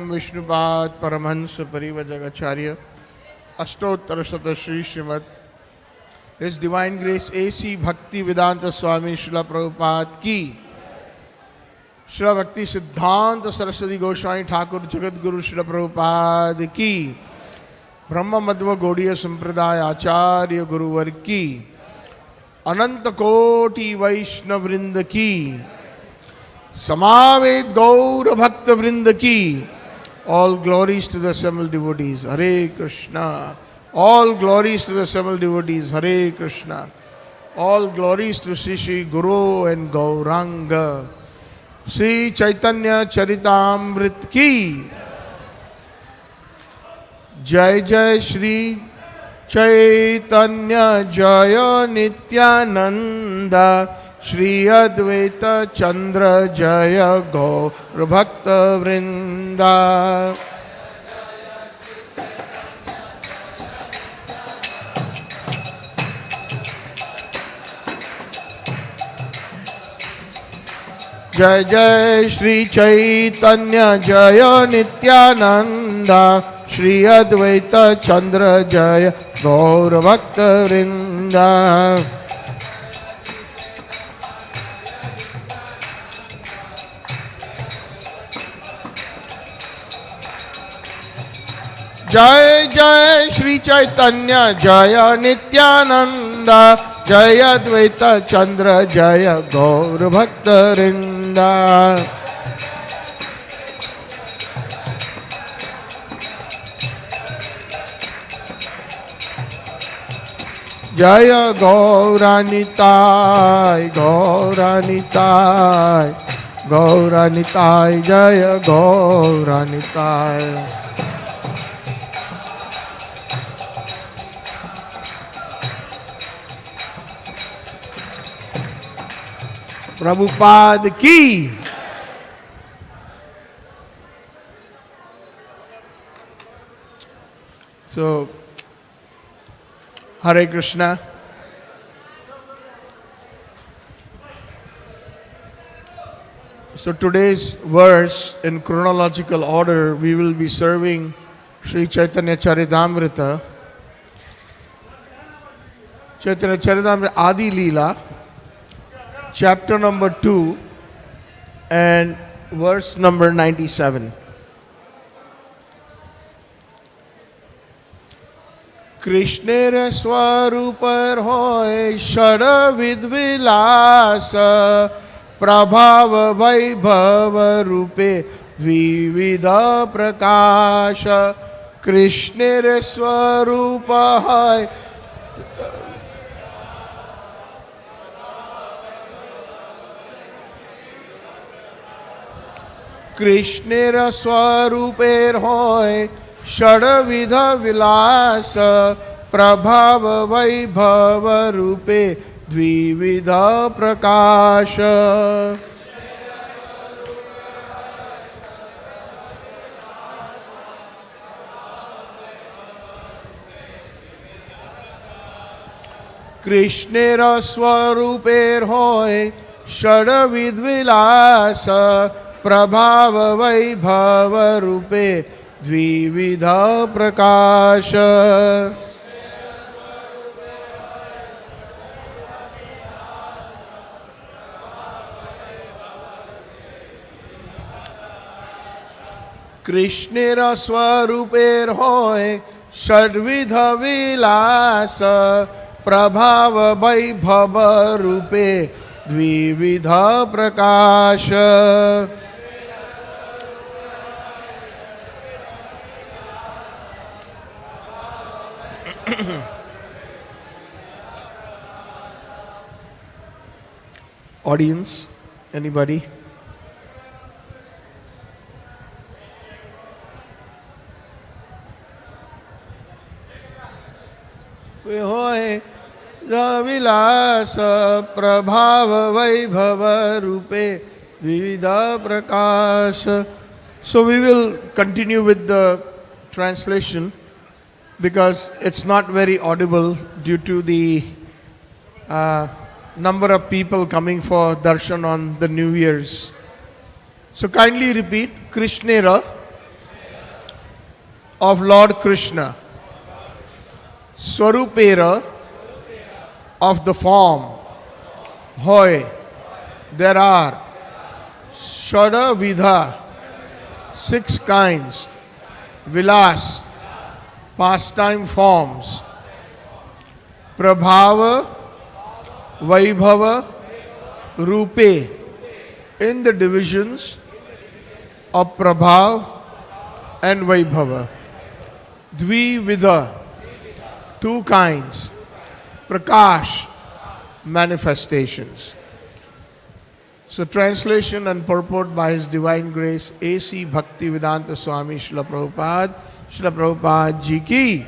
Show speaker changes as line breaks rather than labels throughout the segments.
Vishnupad Paramahansa Parivajagacharya Ashtottara Shata Shri Srimad His Divine Grace A.C. Bhakti Vedanta Swami Srila Prabhupada Ki Srila Bhakti Siddhanta Saraswati Goswami Thakur Jagat Guru Srila Prabhupada Ki Brahma Madhva Gaudiya Sampradaya Acharya Guruvar Ki Ananta Koti Vaishnav Vrinda Ki Samaved Gaura Bhakta Vrinda Ki. All glories to the assembled devotees. Hare Krishna. All glories to the assembled devotees. Hare Krishna. All glories to Sri Sri Guru and Gauranga. Sri Chaitanya Charitamrita Ki. Jai Jai Sri Chaitanya Jaya Nityananda Shri Advaita Chandra Jaya Gaur Bhakta Vrinda. Jai Jai Shri Chaitanya Jaya Nityananda Shri Advaita Chandra Jaya Gaur Bhakta Vrinda. Jai Jai Shri Chaitanya Jaya Nityananda Jaya Advaita Chandra Jaya Gaur Bhakta Vrinda. Jaya Gauranitai Gauranitai Gauranitai Jaya Gauranitai. Prabhupada Ki. So, Hare Krishna. So today's verse in chronological order, we will be serving Sri Chaitanya Charitamrita. Chaitanya Charitamrita Adi-Lila. Chapter number 2 and verse number 97. Krishnera Swarupar hoy Shara Vidvilasa Prabhava Vaibhava Rupe Vividha Prakasha. Krishnera Swarupa hoy Krishnera Swaruper hoy Shadavidha Vilasa Prabhava Vaibhava Rupe Dvividha Prakasha. Krishnera Swaruper hoy Shadavidha Vilasa Prabhava Vaibhava Rupe Dvividha Prakasha. Krishnera Swaruper hoy Shadvidha Vilasa Prabhava Vaibhava Rupe Dvividha Prakasha. Audience, anybody? Hoy Vilasa Prabhava Vaibhava Rupe Vividha Prakasha. So we will continue with the translation because it's not very audible due to the number of people coming for darshan on the New Year's. So kindly repeat, Krishnera of Lord Krishna, Swarupera of the form, Hoy, there are Shada Vidha, 6 kinds, Vilas, pastime forms, Prabhava, Vaibhava, Rupe, in the divisions of Prabhav and Vaibhava. Dvividha, 2 kinds, Prakash, manifestations. So translation and purport by His Divine Grace A.C. Bhaktivedanta Swami Srila Prabhupada Ji Ki.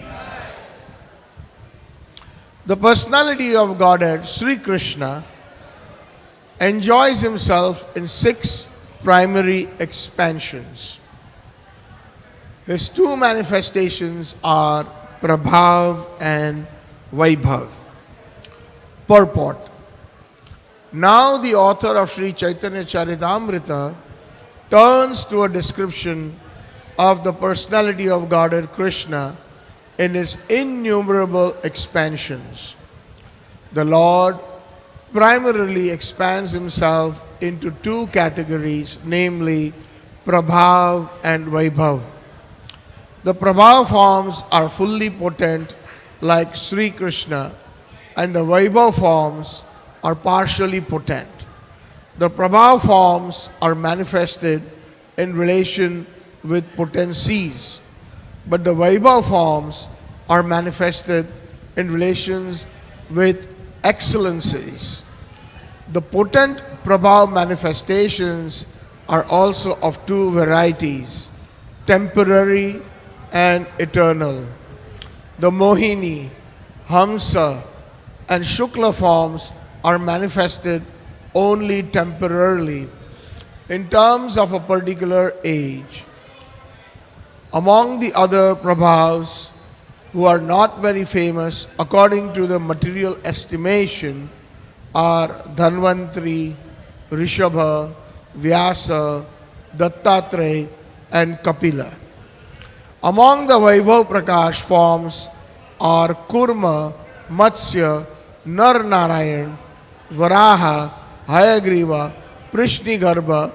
The personality of Godhead, Sri Krishna, enjoys Himself in 6 primary expansions. His 2 manifestations are Prabhav and Vaibhav. Purport. Now the author of Sri Chaitanya Charitamrita turns to a description of the personality of Godhead Krishna in His innumerable expansions. The Lord primarily expands Himself into 2 categories, namely Prabhav and Vaibhav. The Prabhav forms are fully potent like Sri Krishna, and the Vaibhav forms are partially potent. The Prabhav forms are manifested in relation with potencies, but the Vaibhav forms are manifested in relations with excellencies. The potent Prabhav manifestations are also of 2 varieties, temporary and eternal. The Mohini, Hamsa, and Shukla forms are manifested only temporarily in terms of a particular age. Among the other Prabhavs who are not very famous according to the material estimation are Dhanvantri, Rishabha, Vyasa, Dattatreya, and Kapila. Among the Vaibhav Prakash forms are Kurma, Matsya, Nar Narayan, Varaha, Hayagriva, Prishnigarbha,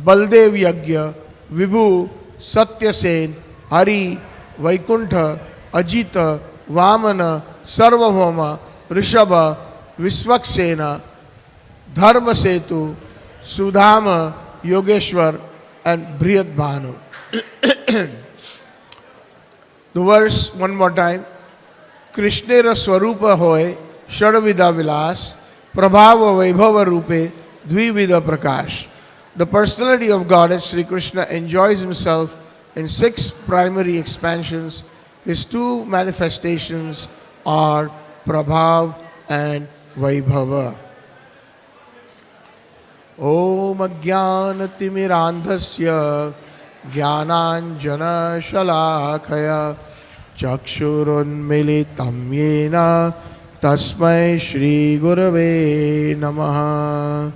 Baldev Yagya, Vibhu, Satyasen, Hari, Vaikuntha, Ajita, Vamana, Sarvabhauma, Rishabha, Visvaksena, Dharmasetu, Sudhama, Yogeshwar, and Brihadbhanu. The verse one more time. Krishnera Swarupa Hoy, Shadavidha Vilas, Prabhava Vaibhava Rupe, Dvividha Prakash. The personality of Godhead Sri Krishna enjoys Himself in 6 primary expansions. His 2 manifestations are Prabhav and Vaibhava. Om Ajnanatimirandhasya Jnananjana Shalakaya Chakshurunmilitam Yena Tasmai Shri Gurave Namaha.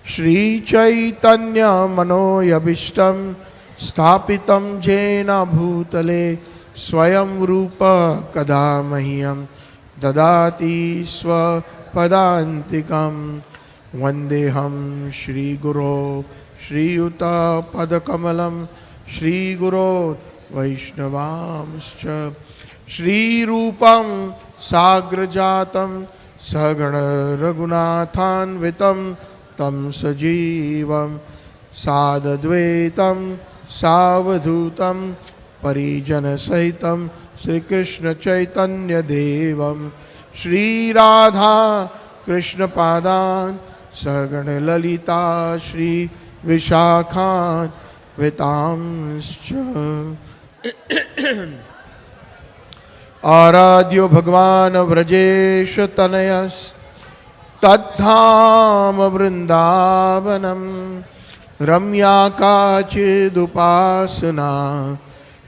Shri Chaitanya Manoyabhishtam Sthapitam Jena Bhutale Swayam Rupa Kadamahyam Dadati Swapadantikam Vandeham Shri Guru Shri Yuta Padakamalam Shri Guru Vaishnavamscha Shri Rupam Sagrajatam Sagana Raghunathan Vitam Tam Sajivam Sadadvetam Savadhutam Parijana Sahitam Sri Krishna Chaitanya Devam Shri Radha Krishna Padan Sagana Lalita Shri Vishakhan Vitamscha Aradhyo Bhagwan Vrajesh Tanayas Tadham Vrindavanam Ramya Kachidupasana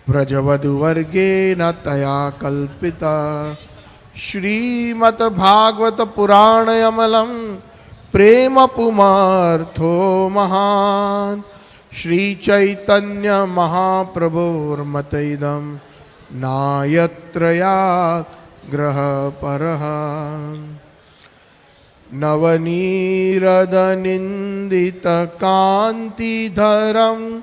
Vrajavadu Vargena Taya Kalpita Srimad Bhagavata Puranayamalam Prema Pumartho Mahan Shri Chaitanya Mahaprabhur Mataidam nayatraya graha paraha Navanirada nindita kanti dharam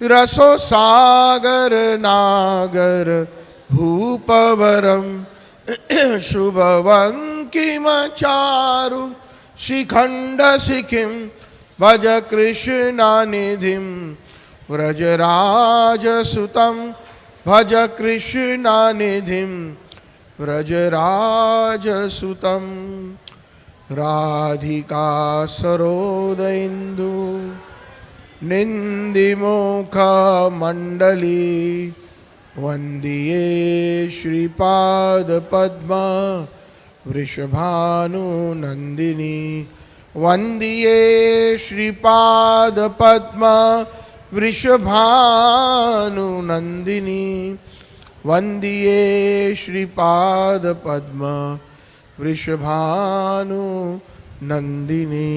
Raso sagar nagar bhupavaram Shubhavankimacharu Shikhanda Sikhim Bhaja Krishna Nidhim Vrajaraja Sutam Bhaja Krishna Nidhim Vrajaraja Sutam Radhika Sarodaindu Nindimukha Mandali Vandiye Shripad Padma Vrishabhanu Nandini Vandiye Shripad Padma Vrishabhanu Nandini Vandiye Shripad Padma Vrishabhanu Nandini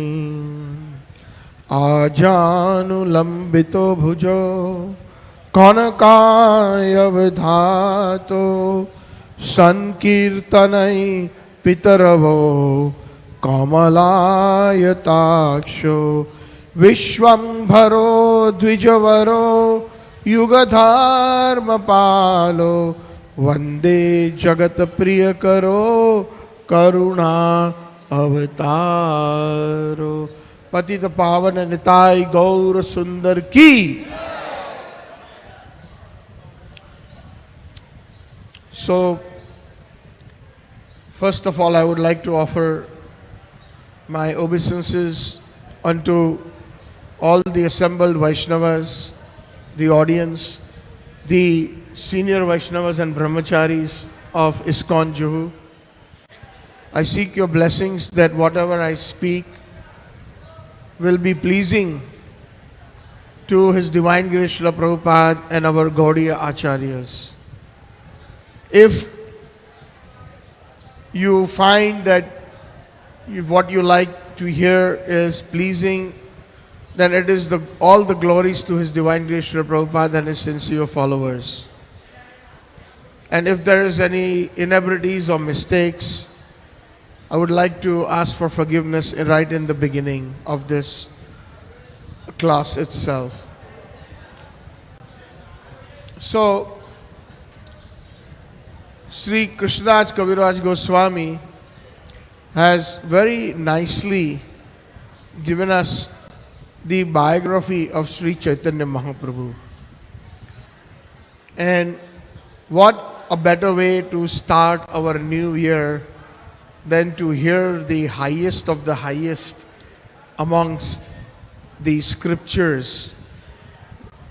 Ajanu Lambito Bhujo Kanakayavdhato Sankirtanai Pitaravo Kamalayataksho Vishwambharo Dvijavaro Yugadharma Palo Vande Jagat Priyakaro Karuna Avataro Patita Pavana Nitai Gaur Sundar Ki. So, first of all, I would like to offer my obeisances unto all the assembled Vaishnavas, the audience, the senior Vaishnavas and Brahmacharis of ISKCON Juhu. I seek your blessings that whatever I speak will be pleasing to His Divine Grace Srila Prabhupada and our Gaudiya Acharyas. If you find that if what you like to hear is pleasing, then it is all the glories to His Divine Grace Srila Prabhupada and His sincere followers. And if there is any inebrities or mistakes, I would like to ask for forgiveness right in the beginning of this class itself. So, Sri Krishnadas Kaviraj Goswami has very nicely given us the biography of Sri Chaitanya Mahaprabhu. And what a better way to start our new year than to hear the highest of the highest amongst the scriptures.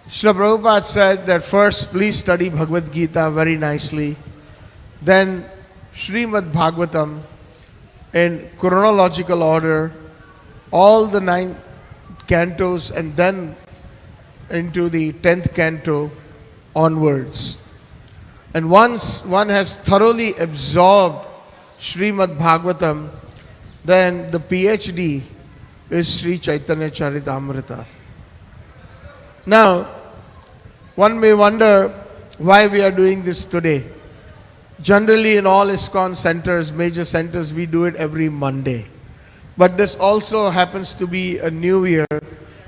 Srila Prabhupada said that first please study Bhagavad-gita very nicely, then Srimad Bhagavatam in chronological order, all the 9 cantos, and then into the 10th canto onwards. And once one has thoroughly absorbed Srimad Bhagavatam, then the PhD is Sri Chaitanya Charitamrita. Now, one may wonder why we are doing this today. Generally in all ISKCON centers, major centers, we do it every Monday. But this also happens to be a new year.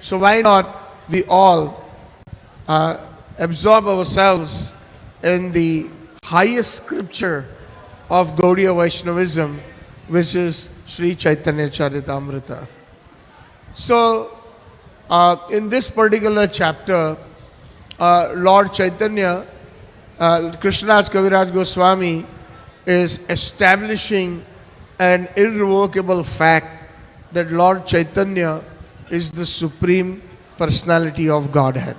So why not we all absorb ourselves in the highest scripture of Gaudiya Vaishnavism, which is Sri Chaitanya Charitamrita. So, in this particular chapter, Lord Chaitanya, Krishnadas Kaviraj Goswami is establishing an irrevocable fact that Lord Chaitanya is the Supreme Personality of Godhead.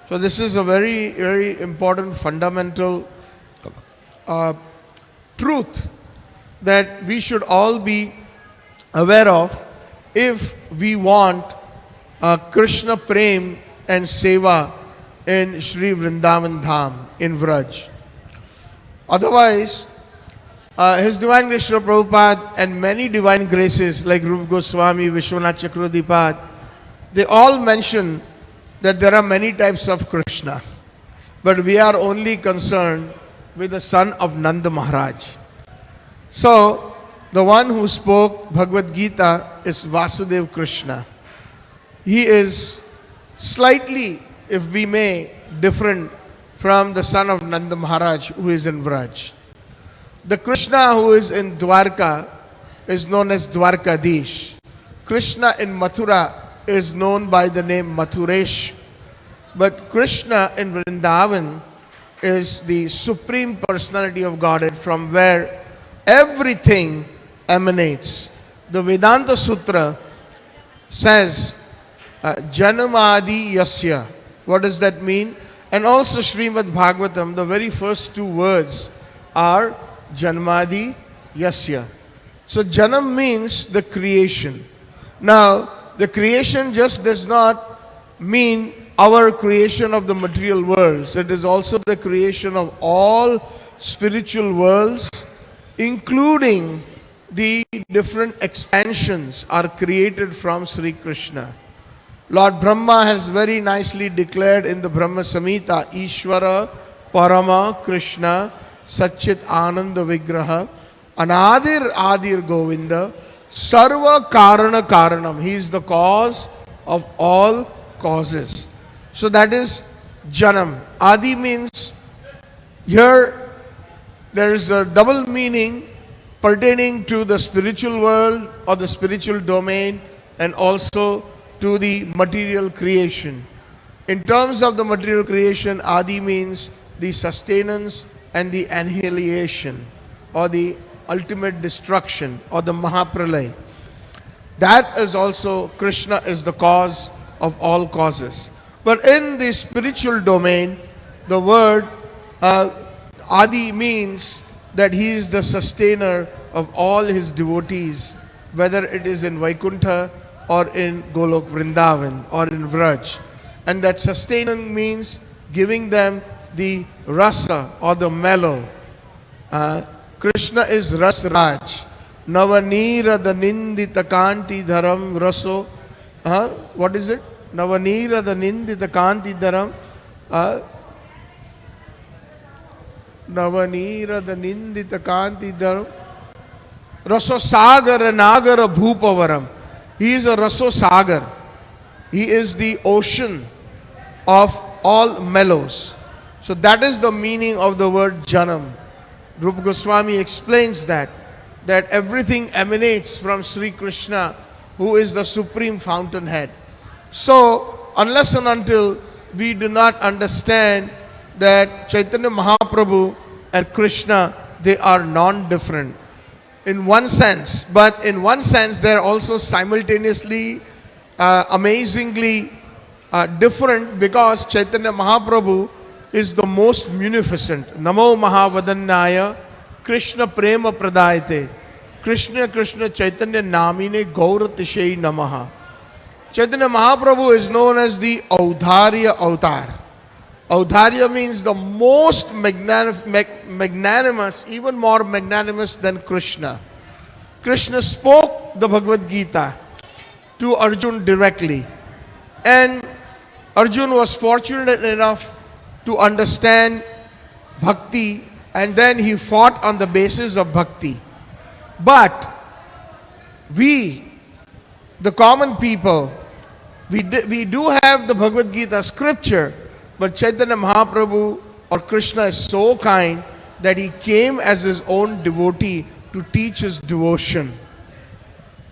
So this is a very, very important fundamental truth that we should all be aware of if we want Krishna Prem and Seva in Sri Vrindavan Dham in Vraj. Otherwise, His Divine Grace Srila Prabhupada and many divine graces like Rupa Goswami, Vishwanath Chakravartipad, they all mention that there are many types of Krishna. but we are only concerned with the son of Nanda Maharaj. So, the one who spoke Bhagavad-gita is Vasudev Krishna. He is slightly, if we may, different from the son of Nanda Maharaj who is in Vraj. The Krishna who is in Dwarka is known as Dwarkadish. Krishna in Mathura is known by the name Mathuresh. But Krishna in Vrindavan is the Supreme Personality of Godhead from where everything emanates. The Vedanta Sutra says, Janamadi Yasya. What does that mean? And also Srimad Bhagavatam, the very first two words are Janmadi Yasya. So Janam means the creation. Now, the creation just does not mean our creation of the material worlds. It is also the creation of all spiritual worlds, including the different expansions are created from Sri Krishna. Lord Brahma has very nicely declared in the Brahma Samhita, Ishvara Parama Krishna Satchit Ananda Vigraha Anadir Adir Govinda Sarva Karana Karanam. He is the cause of all causes. So that is Janam. Adi means, here there is a double meaning pertaining to the spiritual world or the spiritual domain and also to the material creation. In terms of the material creation, Adi means the sustenance and the annihilation or the ultimate destruction or the Mahapralay. That is also, Krishna is the cause of all causes. But in the spiritual domain, the word Adi means that he is the sustainer of all his devotees, whether it is in Vaikuntha or in Golok Vrindavan or in Vraj. And that sustaining means giving them the rasa or the mellow. Krishna is Ras Raj. Navanira the Nindita Kanti Dharam Raso. What is it? Navanira the Nindita Kanti Dharam. Navanira the Nindita Kanti Dharam. Raso Sagara Nagara Bhupavaram. He is a Raso Sagar. He is the ocean of all mellows. So that is the meaning of the word Janam. Rupa Goswami explains that everything emanates from Sri Krishna, who is the supreme fountainhead. So, unless and until we do not understand that Chaitanya Mahaprabhu and Krishna, they are non-different in one sense, but in one sense they are also simultaneously amazingly different, because Chaitanya Mahaprabhu is the most munificent. Namo Mahavadannaya Krishna Prema Pradayate Krishna Krishna Chaitanya Namine Gauratishay Namaha. Chaitanya Mahaprabhu is known as the Audharya Avatar. Audharya means the most magnanimous, even more magnanimous than Krishna. Krishna spoke the Bhagavad-gita to Arjun directly. And Arjun was fortunate enough to understand bhakti, and then he fought on the basis of bhakti. But we, the common people, we do have the Bhagavad-gita scripture, but Chaitanya Mahaprabhu or Krishna is so kind that he came as his own devotee to teach his devotion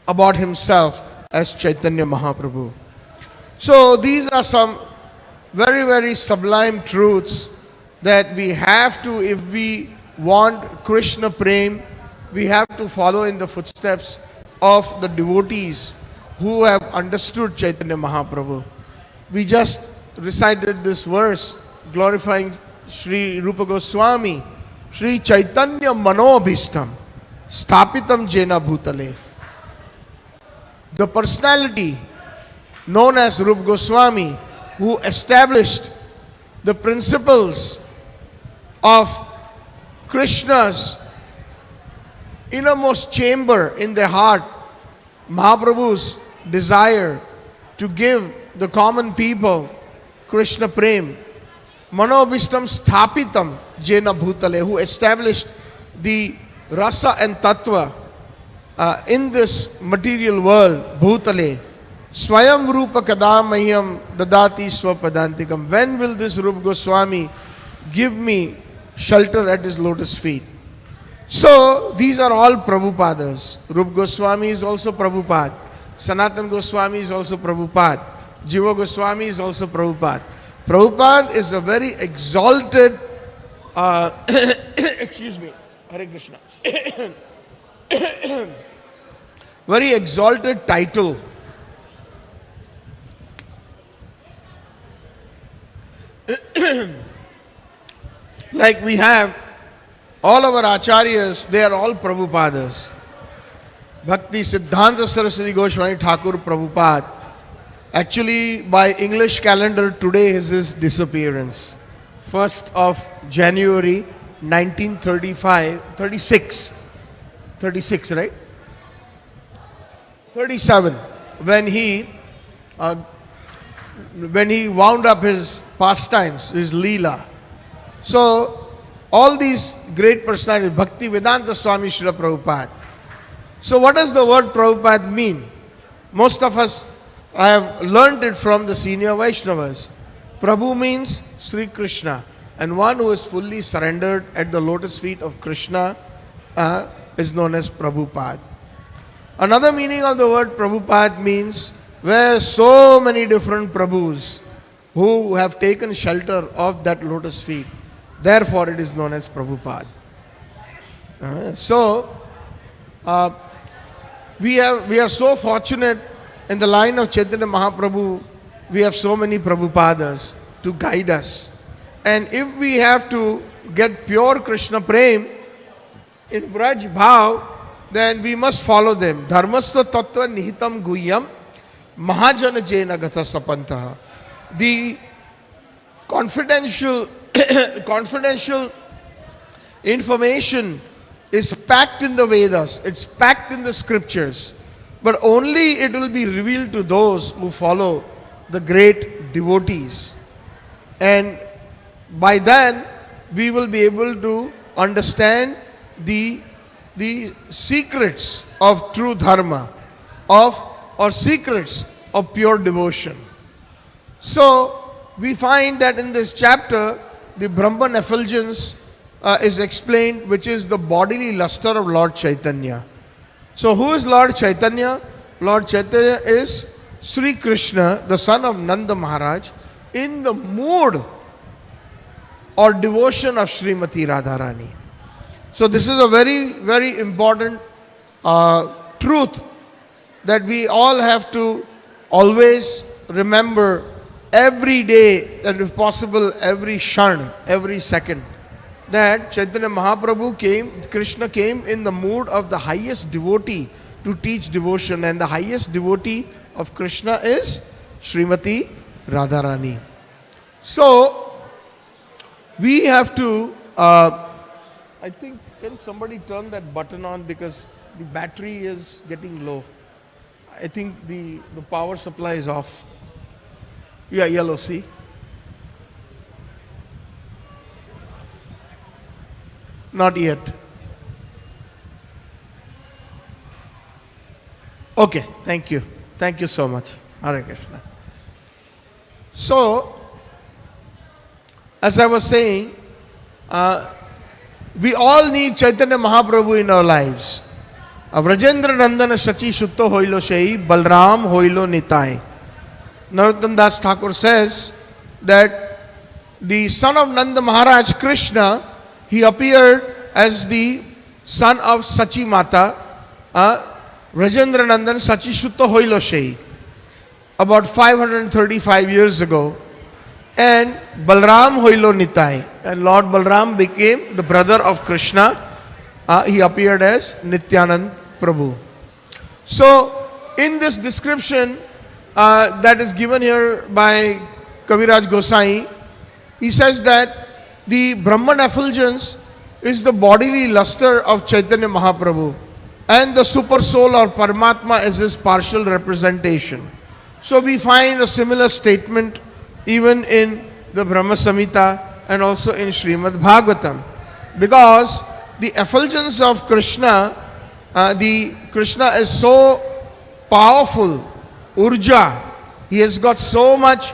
about himself as Chaitanya Mahaprabhu. So these are some very, very sublime truths that we have to, if we want Krishna Prem, we have to follow in the footsteps of the devotees who have understood Chaitanya Mahaprabhu. We just recited this verse glorifying Sri Rupa Goswami, Sri Chaitanya Manobhishtam Sthapitam Jena Bhutale. The personality known as Rupa Goswami, who established the principles of Krishna's innermost chamber in their heart, Mahaprabhu's desire to give the common people Krishna Prem. Manobishtam sthapitam jena bhutale, who established the rasa and tattva in this material world, bhutale. Swayam Rupa Kadamahyam Dadati Swapadantikam. When will this Rupa Goswami give me shelter at his lotus feet? So these are all Prabhupadas. Rupa Goswami is also Prabhupada. Sanatan Goswami is also Prabhupada. Jiva Goswami is also Prabhupada. Prabhupada is a very exalted, excuse me, Hare Krishna, very exalted title. Like we have all our acharyas, they are all Prabhupadas. Bhakti Siddhanta Saraswati Goswami Thakur Prabhupada. Actually, by English calendar, today is his disappearance. 1st of January 36, right? 37, when he wound up his pastimes, his Leela. So, all these great personalities, Bhakti Vedanta Swami Srila Prabhupada. So, what does the word Prabhupada mean? Most of us have learned it from the senior Vaishnavas. Prabhu means Sri Krishna, and one who is fully surrendered at the lotus feet of Krishna is known as Prabhupada. Another meaning of the word Prabhupada means where so many different Prabhus who have taken shelter of that lotus feet. Therefore, it is known as Prabhupada. So, we are so fortunate in the line of Chaitanya Mahaprabhu. We have so many Prabhupadas to guide us. And if we have to get pure Krishna Prem in Vraj Bhav, then we must follow them. Dharmastha tattva nihitam guhyam mahajana jena gata sapantaha. The confidential information is packed in the Vedas, it's packed in the scriptures, but only it will be revealed to those who follow the great devotees. And by then, we will be able to understand the secrets of true dharma, or secrets of pure devotion. So, we find that in this chapter, the Brahman effulgence is explained, which is the bodily luster of Lord Chaitanya. So, who is Lord Chaitanya? Lord Chaitanya is Sri Krishna, the son of Nanda Maharaj, in the mood or devotion of Srimati Radharani. So, this is a very, very important truth that we all have to always remember every day, and if possible every shan, every second, that Chaitanya Mahaprabhu Krishna came in the mood of the highest devotee to teach devotion, and the highest devotee of Krishna is Srimati Radharani. So, we have to, I think, can somebody turn that button on because the battery is getting low. I think the power supply is off. Yeah, yellow, see? Not yet. Okay, thank you. Thank you so much. Hare Krishna. So, as I was saying, we all need Chaitanya Mahaprabhu in our lives. Vrajendra Nandana Shachi Shutto Hoilo Shai, Balram Hoilo Nitai. Narottam Das Thakur says that the son of Nanda Maharaj, Krishna, he appeared as the son of Sachi Mata, Rajendra Nandan Sachi Shutta Hoilo Shai, about 535 years ago, and Balram Hoilo Nitai, and Lord Balram became the brother of Krishna. He appeared as Nityanand Prabhu. So, in this description that is given here by Kaviraj Gosai, he says that the Brahman effulgence is the bodily luster of Chaitanya Mahaprabhu, and the super soul or Paramatma is his partial representation. So we find a similar statement even in the Brahma Samhita, and also in Srimad Bhagavatam. Because the effulgence of Krishna, Krishna is so powerful, urja. He has got so much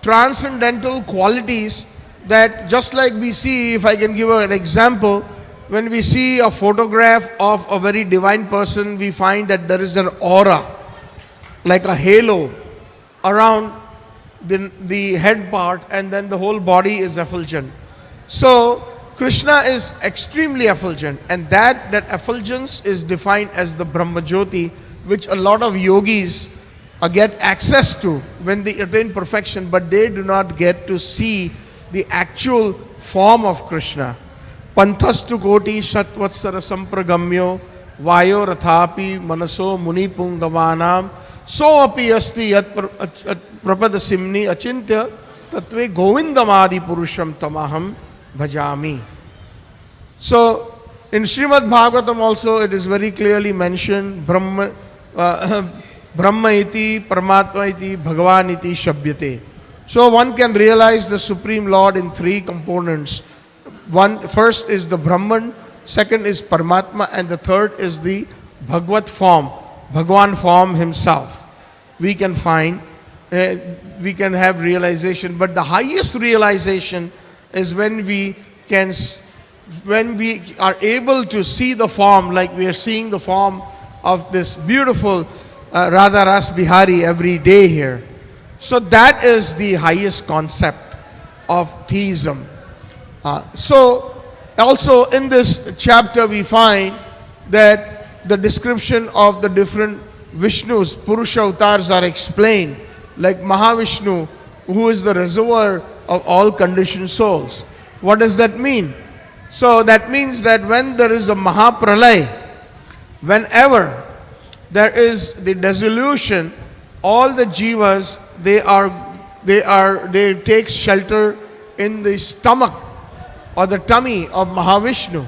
transcendental qualities that just like we see, if I can give an example, when we see a photograph of a very divine person, we find that there is an aura, like a halo around the head part, and then the whole body is effulgent. So Krishna is extremely effulgent, and that effulgence is defined as the Brahma Jyoti, which a lot of yogis get access to when they attain perfection, but they do not get to see the actual form of Krishna. Panthastu koti shatvatsara sampragamyo vayo rathapi manaso muni pungamanam so api asti yat prapadasimni achintya tatve govindamadi purusham tamaham bhajami. So in Srimad Bhagavatam also it is very clearly mentioned Brahma iti, Paramatma iti, Bhagavan iti shabhyate. So one can realize the Supreme Lord in three components. First is the Brahman, second is Paramatma, and the third is the Bhagavat form, Bhagavan form himself. We can find, we can have realization, but the highest realization is when we are able to see the form, like we are seeing the form of this beautiful Radha-Rasbihari every day here. So that is the highest concept of theism. So also in this chapter we find that the description of the different Vishnus, Purusha avatars are explained, like Mahavishnu, who is the reservoir of all conditioned souls. What does that mean? So that means that when there is a Mahapralay, whenever there is the dissolution, all the jivas, they take shelter in the stomach or the tummy of Mahavishnu.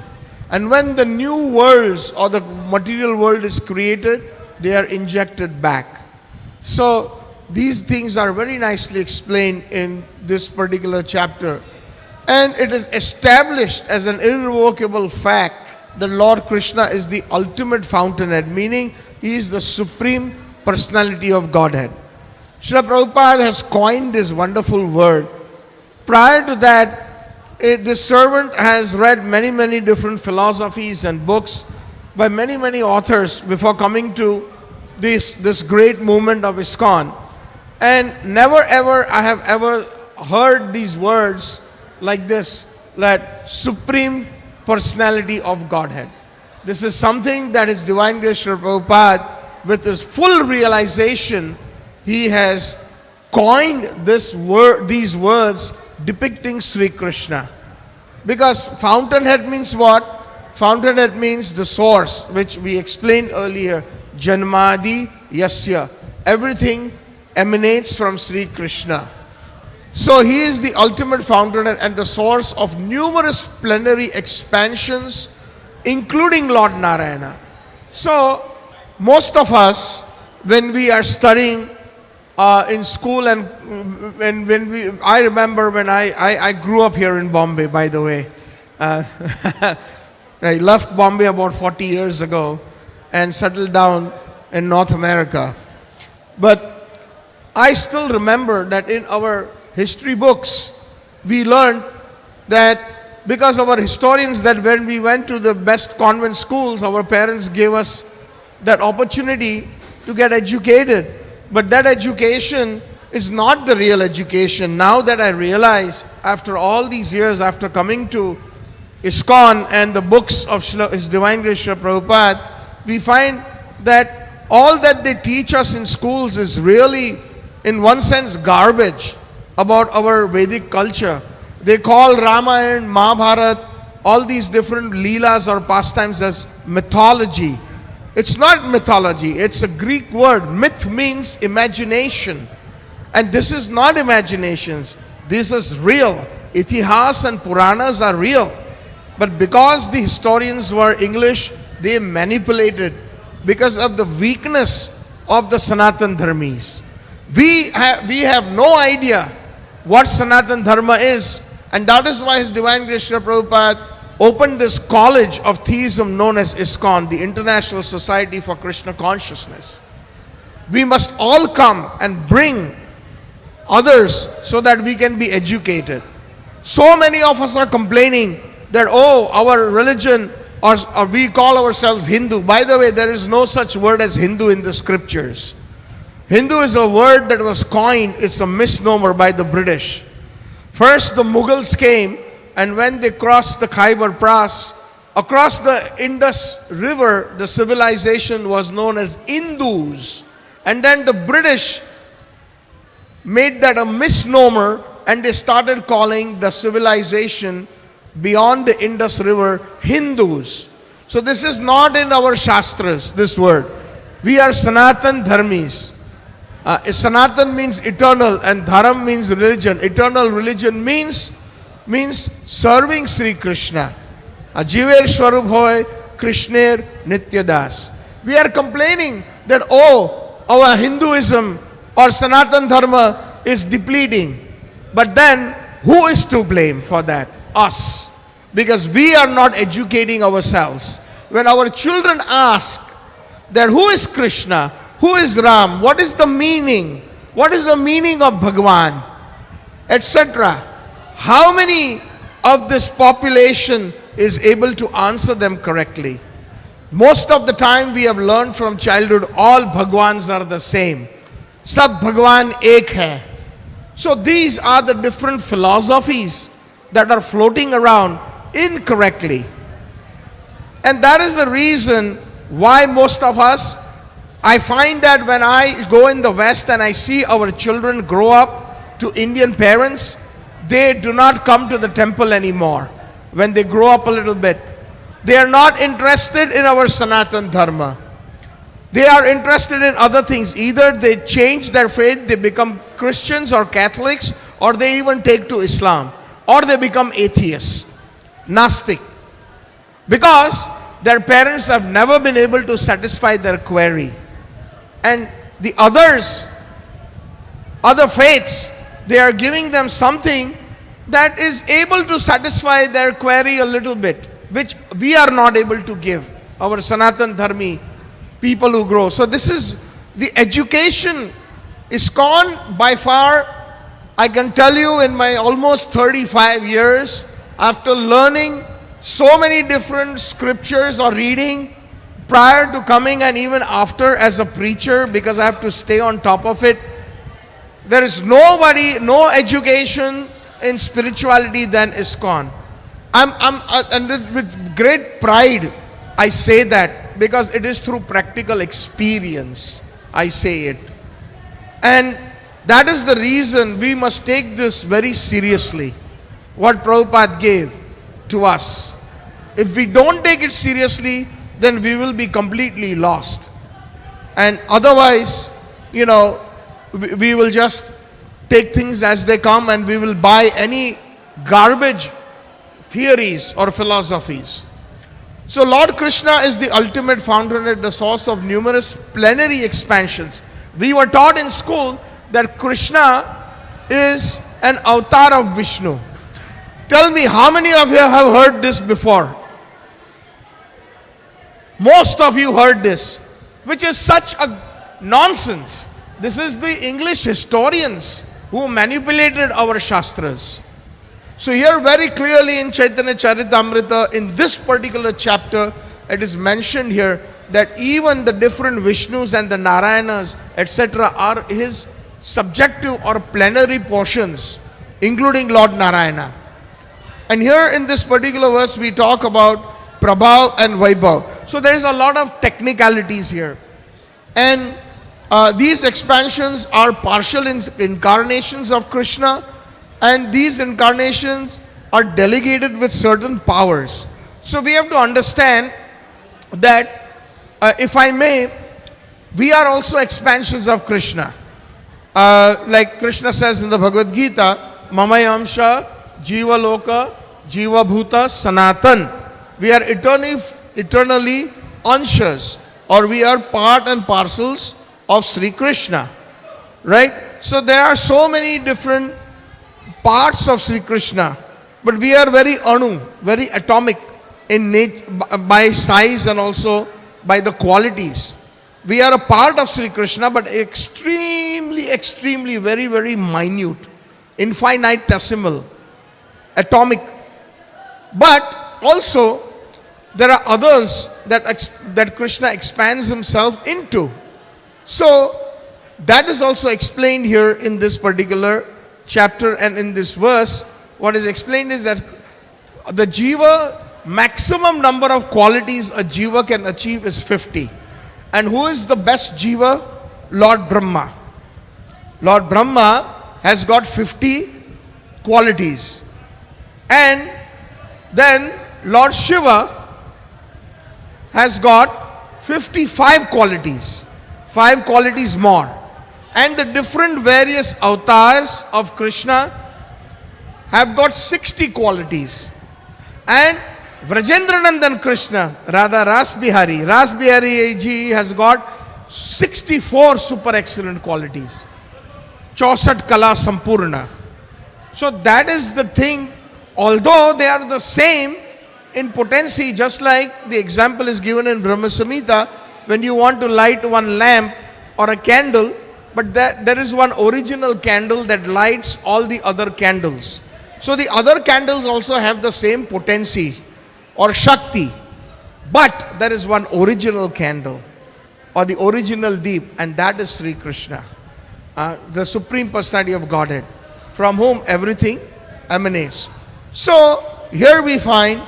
And when the new worlds or the material world is created, they are injected back. So these things are very nicely explained in this particular chapter. And it is established as an irrevocable fact that Lord Krishna is the ultimate fountainhead, meaning He is the supreme personality of Godhead. Srila Prabhupada has coined this wonderful word. Prior to that, this servant has read many different philosophies and books by many authors before coming to this great movement of ISKCON. And never ever I have ever heard these words like this, that supreme personality of Godhead. This is something that His Divine Grace Srila Prabhupada, with his full realization, he has coined these words depicting Sri Krishna. Because fountainhead means what? Fountainhead means the source, which we explained earlier. Janmadi Yasya. Everything emanates from Sri Krishna. So He is the ultimate fountainhead and the source of numerous plenary expansions, including Lord Narayana. So most of us, when we are studying in school, and I remember when I grew up here in Bombay, by the way. I left Bombay about 40 years ago and settled down in North America. But I still remember that in our history books, we learned that because our historians, that when we went to the best convent schools, our parents gave us that opportunity to get educated. But that education is not the real education. Now that I realize, after all these years, after coming to ISKCON and the books of His Divine Grace Srila Prabhupada, we find that all that they teach us in schools is really, in one sense, garbage about our Vedic culture. They call Rama and Mahabharata, all these different leelas or pastimes, as mythology. It's not mythology, it's a Greek word. Myth means imagination. And this is not imaginations. This is real. Itihas and Puranas are real. But because the historians were English, they manipulated because of the weakness of the Sanatan Dharmis. We have no idea what Sanatana Dharma is. And that is why His Divine Grace Srila Prabhupada opened this college of theism known as ISKCON, the International Society for Krishna Consciousness. We must all come and bring others so that we can be educated. So many of us are complaining that, oh, our religion, or we call ourselves Hindu. By the way, there is no such word as Hindu in the scriptures. Hindu is a word that was coined, it's a misnomer by the British. First the Mughals came, and when they crossed the Khyber Pass, across the Indus River, the civilization was known as Indus. And then the British made that a misnomer, and they started calling the civilization beyond the Indus River Hindus. So this is not in our Shastras, this word. We are Sanatan Dharmis. Sanatan means eternal, and Dharam means religion. Eternal religion means serving Sri Krishna. Jiver Swarup hoy, Krishner Nityadas. We are complaining that, oh, our Hinduism or Sanatan Dharma is depleting. But then, who is to blame for that? Us. Because we are not educating ourselves. When our children ask that who is Krishna, who is Ram, what is the meaning? What is the meaning of Bhagavan? Etc. How many of this population is able to answer them correctly? Most of the time we have learned from childhood, all Bhagwans are the same. Sab Bhagwan ek hai. So these are the different philosophies that are floating around incorrectly. And that is the reason why most of us, I find that when I go in the West and I see our children grow up to Indian parents, they do not come to the temple anymore when they grow up a little bit. They are not interested in our Sanatan Dharma. They are interested in other things. Either they change their faith, they become Christians or Catholics, or they even take to Islam, or they become atheists, Gnostic. Because their parents have never been able to satisfy their query. And the others, other faiths, they are giving them something that is able to satisfy their query a little bit, which we are not able to give, our Sanatan Dharmi, people who grow. So this is the education. ISKCON, by far, I can tell you in my almost 35 years, after learning so many different scriptures or reading, prior to coming and even after as a preacher, because I have to stay on top of it, there is nobody, no education in spirituality than ISKCON. And with great pride I say that, because it is through practical experience I say it. And that is the reason we must take this very seriously, what Prabhupada gave to us. If we don't take it seriously, then we will be completely lost. And otherwise, you know, we will just take things as they come, and we will buy any garbage theories or philosophies. So Lord Krishna is the ultimate founder and the source of numerous plenary expansions. We were taught in school that Krishna is an avatar of Vishnu. Tell me, how many of you have heard this before? Most of you heard this, which is such a nonsense. This is the English historians who manipulated our Shastras. So here very clearly in Chaitanya Charitamrita, in this particular chapter, it is mentioned here that even the different Vishnus and the Narayanas, etc., are his subjective or plenary portions, including Lord Narayana. And here in this particular verse, we talk about Prabhav and Vaibhav. So there is a lot of technicalities here. And these expansions are partial incarnations of Krishna, and these incarnations are delegated with certain powers. So we have to understand that, if I may, we are also expansions of Krishna. Like Krishna says in the Bhagavad-gita, Mamayamsha, Jiva Loka, Jiva Bhuta, Sanatan. We are eternally anshas, or we are part and parcels of Sri Krishna. Right? So there are so many different parts of Sri Krishna, but we are very anu, very atomic in nature, by size and also by the qualities. We are a part of Sri Krishna, but extremely, extremely, very, very minute, infinitesimal, atomic. But also, there are others that Krishna expands himself into. So, that is also explained here in this particular chapter and in this verse. What is explained is that the jiva, maximum number of qualities a jiva can achieve is 50. And who is the best jiva? Lord Brahma. Lord Brahma has got 50 qualities. And then Lord Shiva has got 55 qualities. 5 qualities more. And the different various avatars of Krishna have got 60 qualities. And Vrajendranandan Krishna, RadhaRasbihari ji has got 64 super excellent qualities. Chausat Kala Sampurna. So that is the thing. Although they are the same in potency, just like the example is given in Brahma Samhita, when you want to light one lamp or a candle, but there is one original candle that lights all the other candles. So the other candles also have the same potency or Shakti, but there is one original candle or the original deep, and that is Sri Krishna, the Supreme Personality of Godhead, from whom everything emanates. So here we find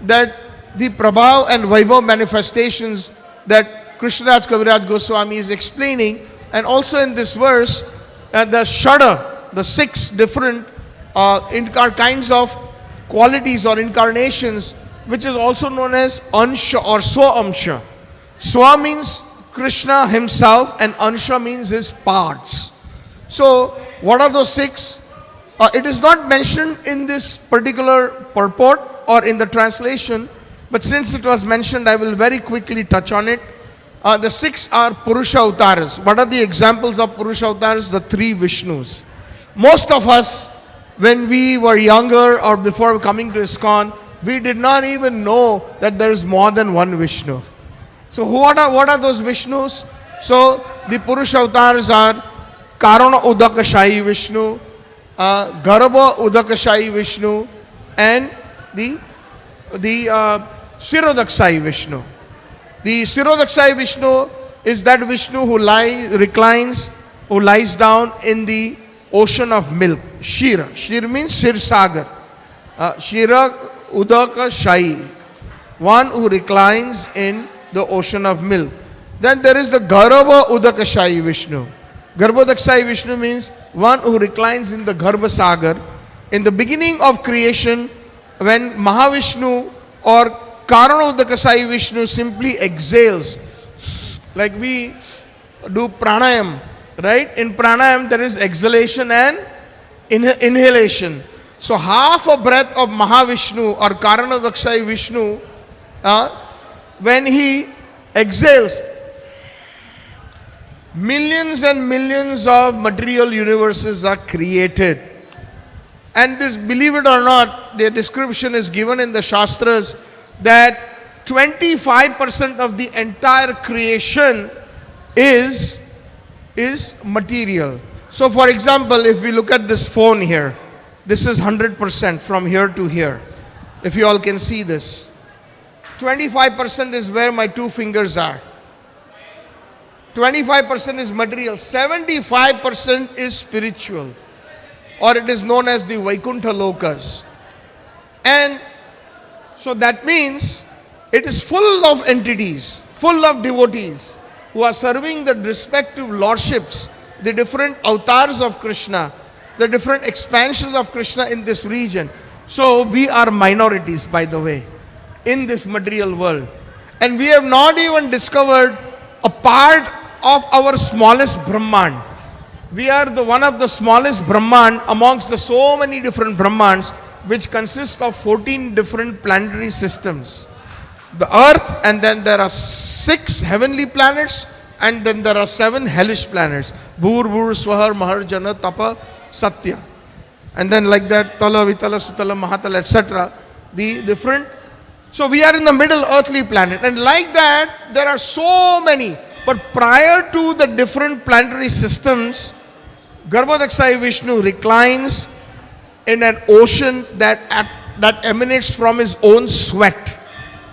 that the Prabhav and Vaibhav manifestations that Krishnaraj Kaviraj Goswami is explaining, and also in this verse, the Shada, the 6 different kinds of qualities or incarnations, which is also known as Ansha or Swa-Amsha. Swa means Krishna himself and Ansha means his parts. So, what are those 6? It is not mentioned in this particular purport or in the translation, but since it was mentioned, I will very quickly touch on it. The 6 are Purusha Avtaras. What are the examples of Purusha Avtaras? The 3 Vishnus. Most of us, when we were younger or before coming to ISKCON, we did not even know that there is more than one Vishnu. So what are those Vishnus? So the Purusha Avtaras are Karana Udakashayi Vishnu, Garbha Udakashayi Vishnu, and the Shirodaksayi Vishnu. The Shirodaksayi Vishnu is that Vishnu who lies down in the ocean of milk. Shira. Shira means Shir Sagar. Shira Udaka Shai. One who reclines in the ocean of milk. Then there is the Garbha Udaka Shai Vishnu. Garbha Udaka Vishnu means one who reclines in the Garbha Sagar. In the beginning of creation, when Mahavishnu or Karana Udaka Vishnu simply exhales, like we do pranayam, right? In pranayam there is exhalation and inhalation. So half a breath of Mahavishnu or Karana Udaka Vishnu, when he exhales, millions and millions of material universes are created. And this, believe it or not, the description is given in the Shastras that 25% of the entire creation is material. So for example, if we look at this phone here, this is 100% from here to here. If you all can see this. 25% is where my 2 fingers are. 25% is material. 75% is spiritual. Or it is known as the Vaikuntha Lokas. And so that means it is full of entities, full of devotees who are serving the respective lordships, the different avatars of Krishna, the different expansions of Krishna in this region. So we are minorities, by the way, in this material world. And we have not even discovered a part of our smallest Brahman. We are one of the smallest Brahman amongst the so many different Brahmans, which consist of 14 different planetary systems. The earth, and then there are 6 heavenly planets, and then there are 7 hellish planets. Bhur, Bhur, Swahar, Mahar, Jana, Tapa, Satya. And then like that, Tala, Vitala, Sutala, Mahatala, etc. The different. So we are in the middle earthly planet. And like that, there are so many. But prior to the different planetary systems, Garbhodakshai Vishnu reclines in an ocean that emanates from his own sweat.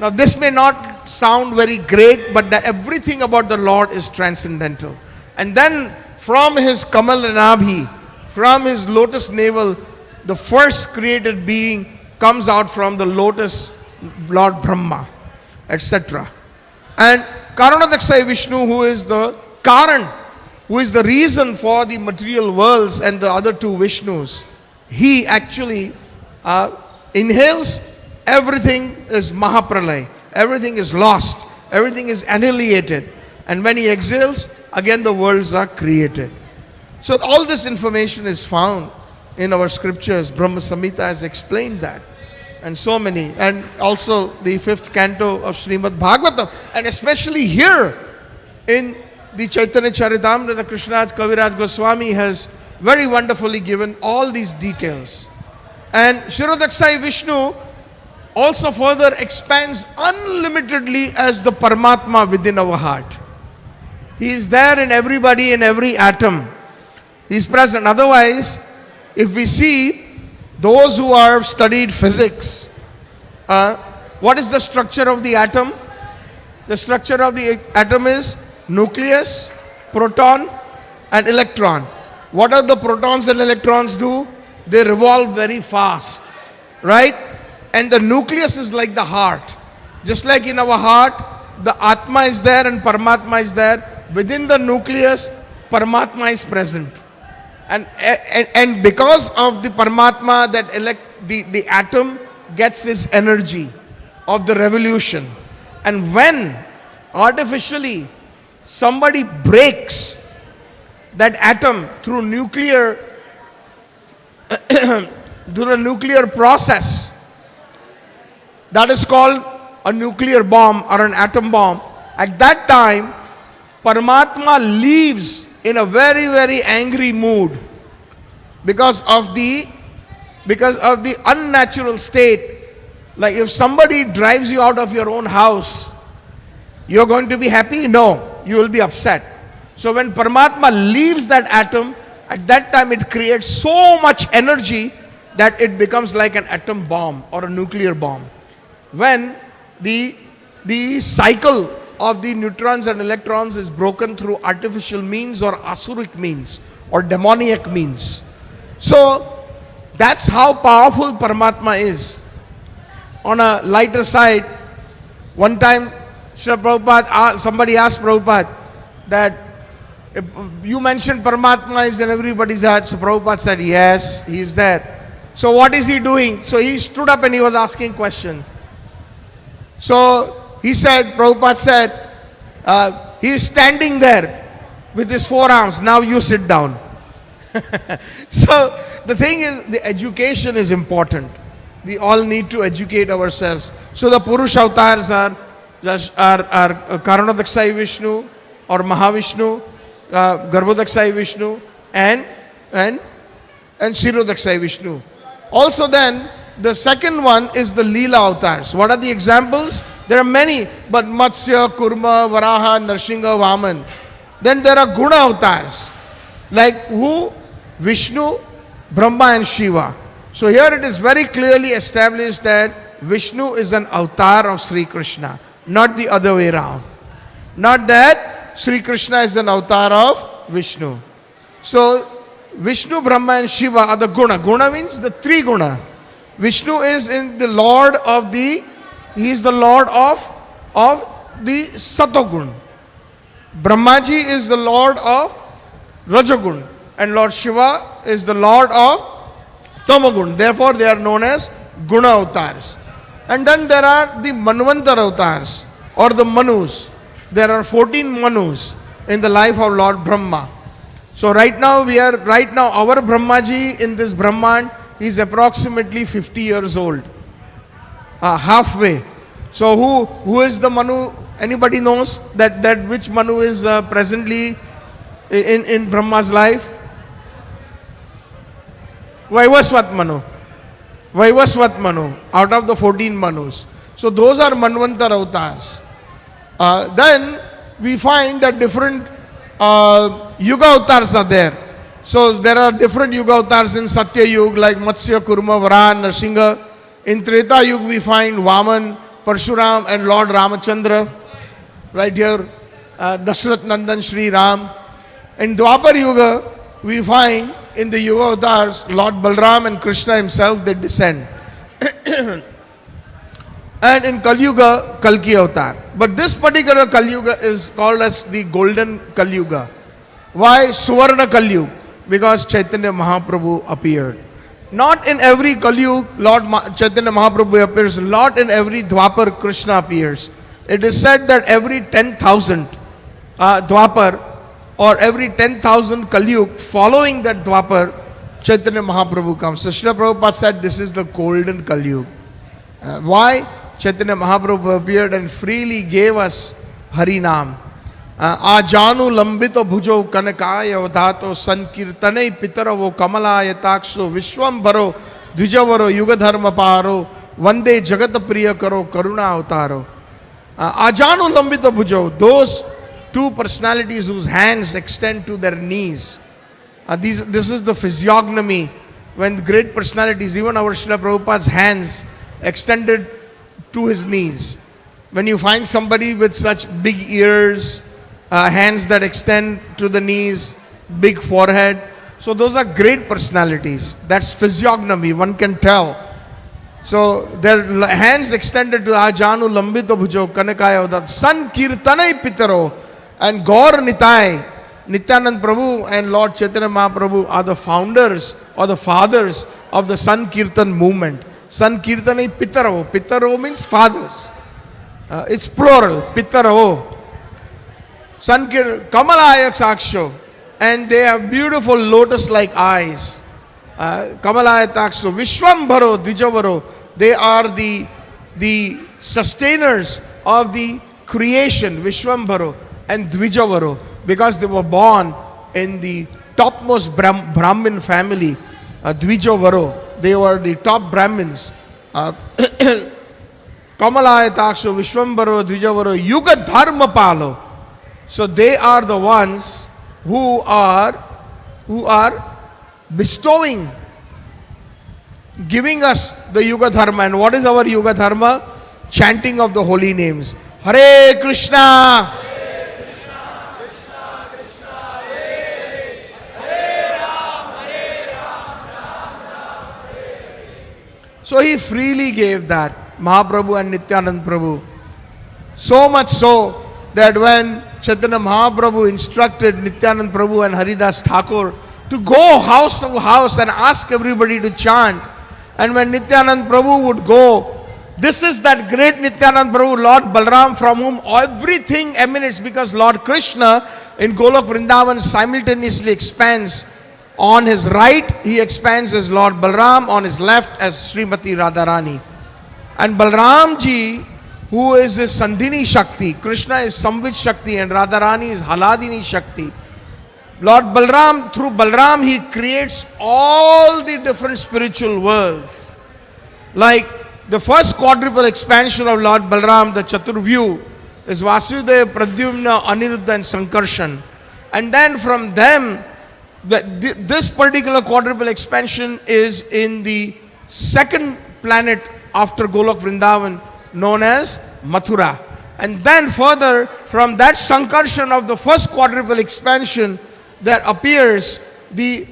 Now this may not sound very great, but everything about the Lord is transcendental. And then from his Kamal Nabhi, from his lotus navel, the first created being comes out from the lotus, Lord Brahma, etc. And Karanadakshai Vishnu, who is the Karan, who is the reason for the material worlds, and the other two Vishnus, he actually inhales, everything is Mahapralay, everything is lost, everything is annihilated. And when he exhales, again the worlds are created. So all this information is found in our scriptures. Brahma Samhita has explained that. And so many. And also the 5th canto of Srimad Bhagavatam. And especially here in the Chaitanya Charitamrita, Krishnaraj Kaviraj Goswami has very wonderfully given all these details. And Kshirodakshai Vishnu also further expands unlimitedly as the Paramatma within our heart. He is there in everybody, in every atom. He is present. Otherwise, if we see those who have studied physics, what is the structure of the atom? The structure of the atom is nucleus, proton and electron. What do the protons and electrons do? They revolve very fast, right? And the nucleus is like the heart. Just like in our heart, the Atma is there and Paramatma is there. Within the nucleus, Paramatma is present. And because of the Paramatma, that the atom gets its energy of the revolution. And when artificially somebody breaks that atom through nuclear through a nuclear process, that is called a nuclear bomb or an atom bomb. At that time, Paramatma leaves in a very, very angry mood because of the unnatural state. Like if somebody drives you out of your own house, you're going to be happy? No, you will be upset. So when Paramatma leaves that atom, at that time it creates so much energy that it becomes like an atom bomb or a nuclear bomb. When the cycle of the neutrons and electrons is broken through artificial means or asuric means or demoniac means. So that's how powerful Paramatma is. On a lighter side, one time Srila Prabhupada, somebody asked Prabhupada that you mentioned Paramatma is in everybody's heart. So Prabhupada said, yes, he is there. So what is he doing? So he stood up and he was asking questions. So he said, Prabhupada said, he is standing there with his forearms. Now you sit down. So the thing is, the education is important. We all need to educate ourselves. So the Purush avatars are Karanodakshai Vishnu or Mahavishnu, Garbhodakshai Vishnu and Kshirodakshai Vishnu. Also then, the second one is the Leela avatars. What are the examples? There are many, but Matsya, Kurma, Varaha, Narsingha, Vaman. Then there are Guna avatars, like who? Vishnu, Brahma and Shiva. So here it is very clearly established that Vishnu is an avatar of Sri Krishna, not the other way around. Not that Sri Krishna is an avatar of Vishnu. So Vishnu, Brahma and Shiva are the Guna. Guna means the three Guna. Vishnu is in the Lord of the, he is the Lord of the Satogun. Brahmaji is the Lord of Rajagun. And Lord Shiva is the Lord of Tamagun. Therefore they are known as Guna avatars. And then there are the Manvantar avatars or the Manus. There are 14 Manus in the life of Lord Brahma. So right now our Brahmaji in this Brahman is approximately 50 years old. Halfway. So who is the Manu? Anybody knows that which Manu is presently in Brahma's life? Vaivasvat Manu. Vaivasvat Manu, out of the 14 Manus. So those are Manvantar avatars. Then we find that different Yuga avatars are there. So there are different Yuga avatars in Satya Yuga like Matsya, Kurma, Varaha, Nrsinga. In Treta Yuga we find Vaman, Parshuram and Lord Ramachandra. Right here, Dashrath Nandan Sri Ram. In Dwapar Yuga we find in the Yuga avatars Lord Balram and Krishna himself, they descend. And in Kali Yuga, Kalki avatar. But this particular Kali Yuga is called as the Golden Kali Yuga. Why Suvarna Kali Yuga? Because Chaitanya Mahaprabhu appeared. Not in every Kali Yuga Lord Chaitanya Mahaprabhu appears. Not in every Dwapar Krishna appears. It is said that every 10,000 Dwapar or every 10,000 Kali Yuga following that Dwapar, Chaitanya Mahaprabhu comes. So Srila Prabhupada said this is the Golden Kali Yuga. Why? Chaitanya Mahaprabhu appeared and freely gave us Harinam. Ajanu lambito bhujo kanakaya vadato sankirtane pitaravo kamalaya taksho vishwambaro dvijavaro yugadharma paro vande jagatapriya karo karuna avtaro. Ajanu lambito bhujo, those two personalities whose hands extend to their knees. This is the physiognomy when great personalities, even our Srila Prabhupada's hands extended to his knees. When you find somebody with such big ears, hands that extend to the knees, big forehead, so those are great personalities. That's physiognomy, one can tell. So their hands extended to Ajanu Lambito Bhujo Kanakaya Vadat San Kirtanai Pitaro and Gaur Nitai, Nityanand Prabhu and Lord Chaitanya Mahaprabhu are the founders or the fathers of the Sankirtan movement. Sankirtanai Pitaro. Pitaro means fathers. It's plural. Pitaro. Sankirtan Kamalaya Saksho. And they have beautiful lotus-like eyes. Kamalaya Taksho. Vishwambharo Dvijavaro. They are the sustainers of the creation. Vishwambharo and Dvijavaro. Because they were born in the topmost Brahmin family. Dvijavaro. They were the top Brahmins. Kamalaya Taksho, Vishwambaro, Dvijavaro, Yuga Dharma Palo. So they are the ones who are bestowing, giving us the Yuga Dharma. And what is our Yuga Dharma? Chanting of the holy names. Hare Krishna. So he freely gave that, Mahaprabhu and Nityanand Prabhu. So much so that when Chaitanya Mahaprabhu instructed Nityanand Prabhu and Haridas Thakur to go house to house and ask everybody to chant, and when Nityanand Prabhu would go, this is that great Nityanand Prabhu, Lord Balram, from whom everything emanates, because Lord Krishna in Golok Vrindavan simultaneously expands. On his right, he expands as Lord Balram, on his left as Srimati Radharani. And Balramji, who is his Sandhini Shakti, Krishna is Samvit Shakti and Radharani is Haladini Shakti. Lord Balram, through Balram, he creates all the different spiritual worlds. Like the first quadruple expansion of Lord Balram, the Chaturvyu, is Vasudeva, Pradyumna, Aniruddha and Sankarshan. And then from them, this particular quadruple expansion is in the second planet after Golok Vrindavan, known as Mathura. And then further, from that Sankarshan of the first quadruple expansion, there appears the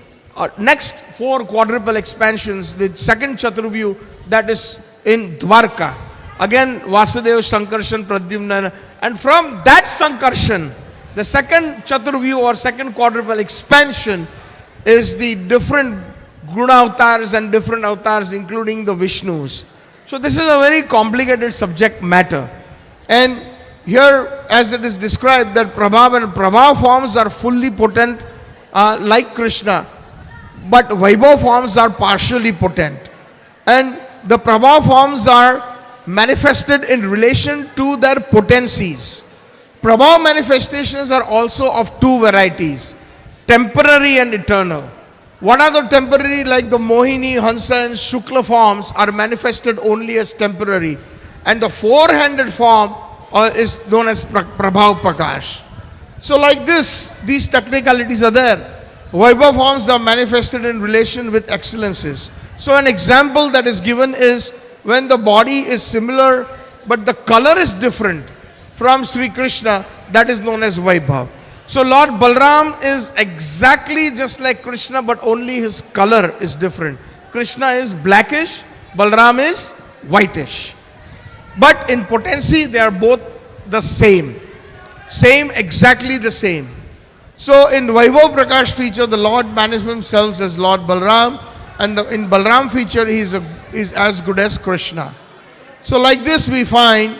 next four quadruple expansions, the second Chaturvyu, that is in Dwarka. Again, Vasudeva, Sankarshan, Pradyumna. And from that Sankarshan, the second Chaturvyu or second quadruple expansion is the different Guna avatars and different avatars, including the Vishnus. So this is a very complicated subject matter. And here, as it is described, that Prabha forms are fully potent like Krishna, but Vaibhav forms are partially potent. And the Prabha forms are manifested in relation to their potencies. Prabha manifestations are also of two varieties, temporary and eternal. What are the temporary, like the Mohini, Hansa and Shukla forms are manifested only as temporary. And the four-handed form is known as Prabhav Prakash. So like this, these technicalities are there. Vaibhav forms are manifested in relation with excellences. So an example that is given is when the body is similar but the color is different from Sri Krishna, that is known as Vaibhav. So Lord Balram is exactly just like Krishna, but only his color is different. Krishna is blackish, Balram is whitish. But in potency, they are both the same. Same, exactly the same. So in Vaibhav Prakash feature, the Lord manifests himself as Lord Balram, and in Balram feature, he is as good as Krishna. So like this we find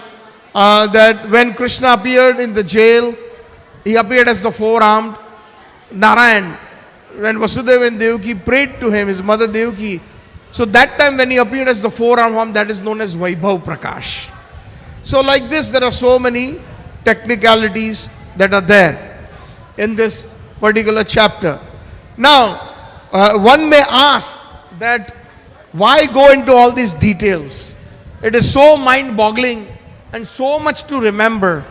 that when Krishna appeared in the jail, he appeared as the four-armed Narayan. When Vasudeva and Devaki prayed to him, his mother Devaki, so that time when he appeared as the four-armed form, that is known as Vaibhav Prakash. So like this, there are so many technicalities that are there in this particular chapter. Now, one may ask that why go into all these details? It is so mind-boggling and so much to remember.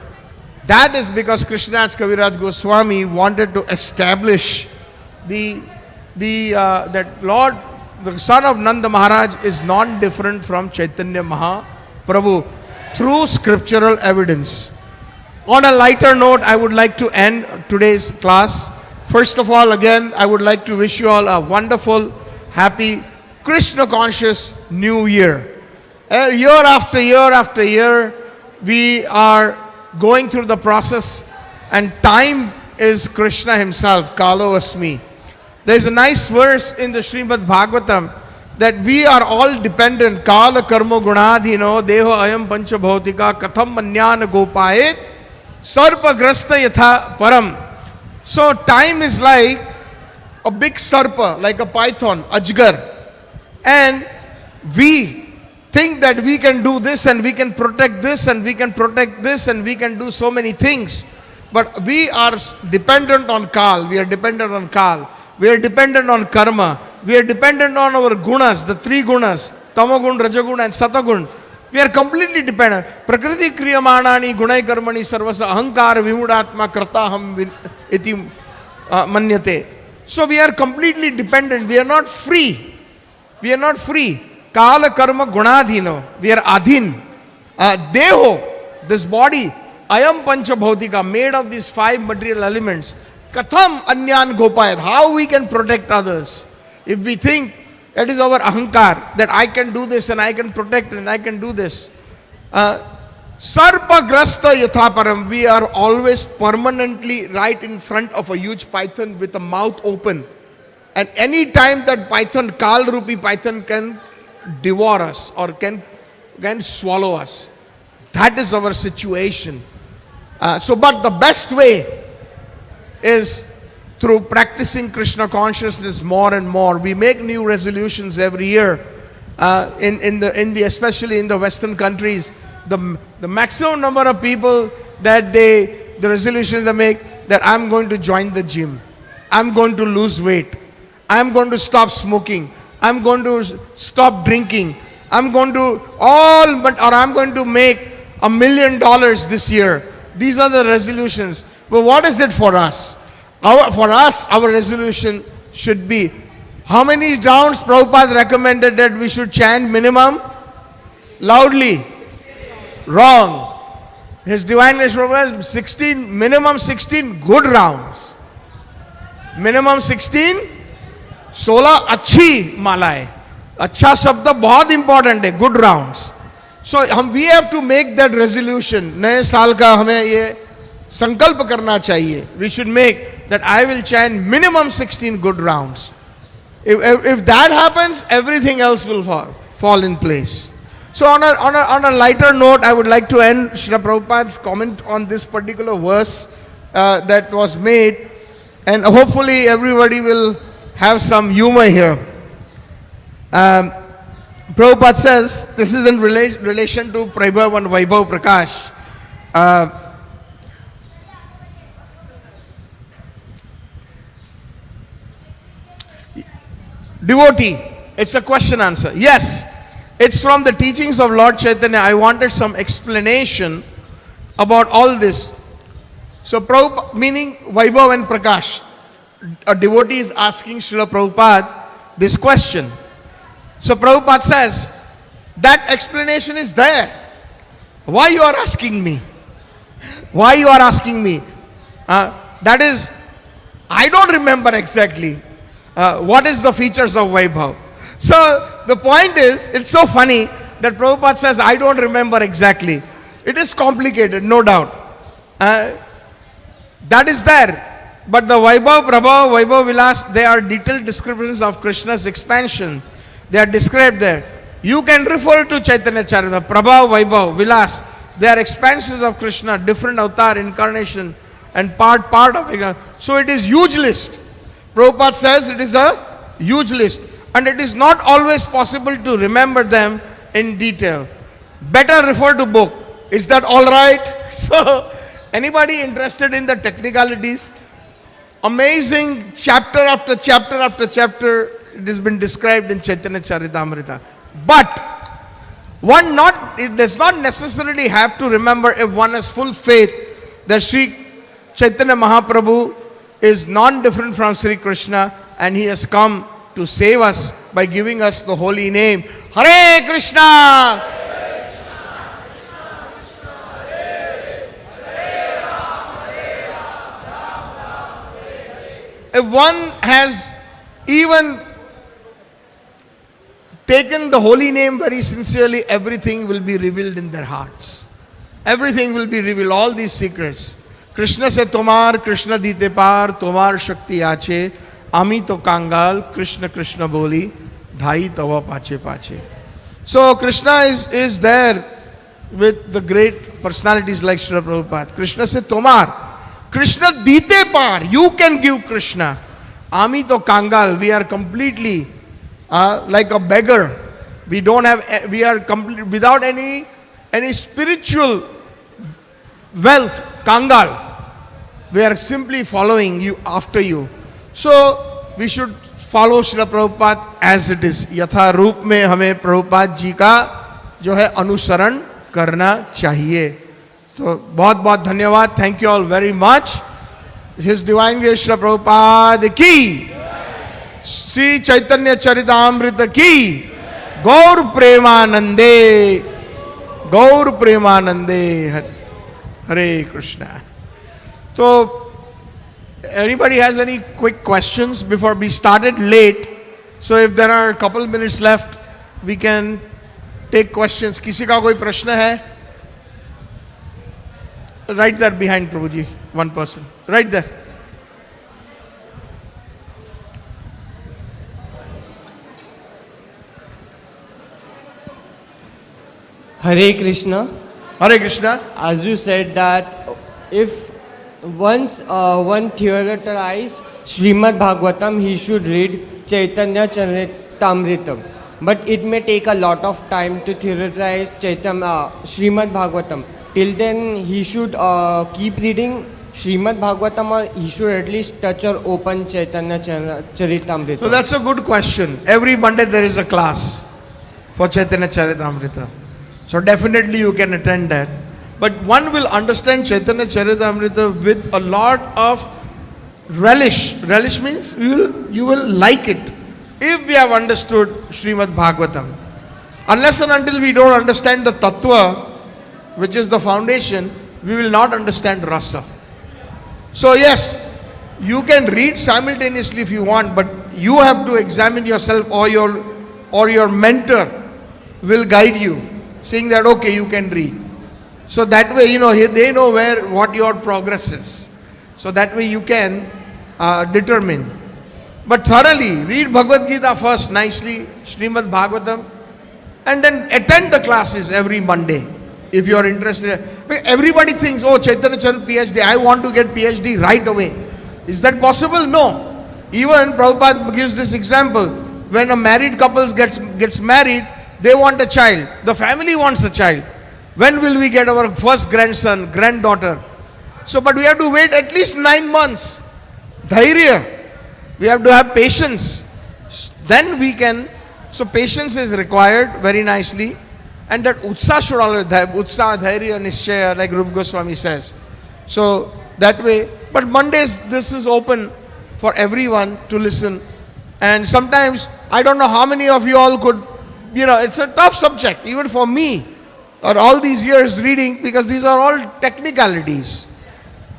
That is because Krishnadas Kaviraj Goswami wanted to establish that Lord, the son of Nanda Maharaj, is non-different from Chaitanya Maha Prabhu through scriptural evidence. On a lighter note, I would like to end today's class. First of all, again, I would like to wish you all a wonderful, happy, Krishna-conscious New Year. Year after year after year, we are going through the process, and time is Krishna himself, Kalo Asmi. There is a nice verse in the Srimad Bhagavatam that we are all dependent. Kala karma gunadhino deho ayam pancha bhautika katham manyana gopayet sarpa grasta yatha param. So time is like a big sarpa, like a python, ajgar. And we think that we can do this and we can protect this and we can protect this and we can do so many things. But we are dependent on Kal. We are dependent on Kal. We are dependent on karma. We are dependent on our gunas, the three gunas, Tamagun, Rajagun and Satagun. We are completely dependent. Prakriti kriyamanani gunai karmani sarvasa ahankara vimudatma kartaham iti manyate. So we are completely dependent. We are not free. We are not free. Kala karma gunadhino. We are adhin. Deho, this body, ayam pancha bhautika, made of these five material elements. Katham anyan gopayat. How we can protect others? If we think it is our ahankar, that I can do this and I can protect and I can do this. Sarpa grasta yathaparam. We are always permanently right in front of a huge python with a mouth open. And any time that python, Kal Rupi python, can devour us or can swallow us. That is our situation. But the best way is through practicing Krishna consciousness more and more. We make new resolutions every year. Especially in the Western countries, the maximum number of people that the resolutions they make, that I'm going to join the gym, I'm going to lose weight, I'm going to stop smoking, I'm going to stop drinking, I'm going to make $1 million this year. These are the resolutions. But what is it for us? For us, our resolution should be, how many rounds Prabhupada recommended that we should chant minimum? Loudly. Wrong. His Divine Grace Prabhupada, minimum 16 good rounds. Minimum 16, 16 अच्छी माला है. अच्छा शब्द बहुत important है, good rounds. So we have to make that resolution. नए साल का हमें ये संकल्प करना चाहिए. We should make that I will chant minimum 16 good rounds. If that happens, everything else will fall in place. So on a lighter note, I would like to end Srila Prabhupada's comment on this particular verse that was made, and hopefully everybody will have some humor here. Prabhupada says, this is in relation to Prabhu and Vaibhav Prakash. devotee. It's a question answer. Yes, it's from the teachings of Lord Chaitanya. I wanted some explanation about all this. So Prabhupada, meaning Vaibhav and Prakash, a devotee is asking Srila Prabhupada this question. So Prabhupada says, that explanation is there. Why you are asking me? Why you are asking me? That is, I don't remember exactly what is the features of Vaibhav. So the point is, it's so funny that Prabhupada says, I don't remember exactly. It is complicated, no doubt. That is there. But the Vaibhav, Prabhu, Vaibhav Vilas, they are detailed descriptions of Krishna's expansion. They are described there. You can refer to Chaitanya Charitamrita, Prabhu, Vaibhav, Vilas. They are expansions of Krishna, different avatar, incarnation, and part of it. So it is huge list. Prabhupada says it is a huge list. And it is not always possible to remember them in detail. Better refer to book. Is that all right? So, anybody interested in the technicalities? Amazing chapter after chapter after chapter, it has been described in Chaitanya Charitamrita. But it does not necessarily have to remember if one has full faith that Sri Chaitanya Mahaprabhu is non-different from Sri Krishna and he has come to save us by giving us the holy name. Hare Krishna! If one has even taken the holy name very sincerely, everything will be revealed in their hearts. Everything will be revealed, all these secrets. Krishna se tomar, Krishna dite par, tomar shakti ache, ami to kangal, Krishna Krishna boli, dhai tava pache pache. So Krishna is there with the great personalities like Srila Prabhupada. Krishna se tomar. Krishna dite par, you can give Krishna. Ami to kangal, we are completely like a beggar. We don't have, we are complete, without any spiritual wealth, kangal. We are simply following you, after you. So we should follow Srila Prabhupada as it is. Yatha roop mein hame Prabhupada ji ka jo hai anusaran karna chahiye. So, बहुत धन्यवाद. Thank you all very much. His Divine Grace Srila Prabhupada ki, Sri Chaitanya Charitamrita ki, Gaur Premanande, Gaur Premanande, Hare Krishna. So, anybody has any quick questions before we started late? So, if there are a couple minutes left, we can take questions. किसी का कोई प्रश्न है? Right there behind Prabhuji, one person. Right there.
Hare Krishna.
Hare Krishna.
As you said that if once one theorizes Srimad Bhagavatam, he should read Chaitanya Charitamrita. But it may take a lot of time to theorize Srimad Bhagavatam. Till then, he should keep reading Srimad Bhagavatam, or he should at least touch or open Chaitanya Charitamrita.
So that's a good question. Every Monday there is a class for Chaitanya Charitamrita. So definitely you can attend that. But one will understand Chaitanya Charitamrita with a lot of relish. Relish means you will like it if we have understood Srimad Bhagavatam. Unless and until we don't understand the Tattva, which is the foundation, we will not understand rasa. So yes, you can read simultaneously if you want, but you have to examine yourself, or your mentor will guide you, saying that okay, you can read. So that way, they know what your progress is. So that way you can determine. But thoroughly read Bhagavad-gita first nicely, Srimad Bhagavatam, and then attend the classes every Monday. If you are interested. Everybody thinks, oh, Chaitanya Charitamrita PhD, I want to get PhD right away. Is that possible? No. Even Prabhupada gives this example. When a married couple gets married, they want a child. The family wants a child. When will we get our first grandson, granddaughter? So, but we have to wait at least 9 months. Dhairya. We have to have patience. then we can. So patience is required very nicely, and that utsav should always have utsav, dhairya, nishchaya, like Rupa Goswami says. So that way. But Mondays this is open for everyone to listen, and sometimes I don't know how many of you all could. It's a tough subject even for me, or all these years reading, because these are all technicalities,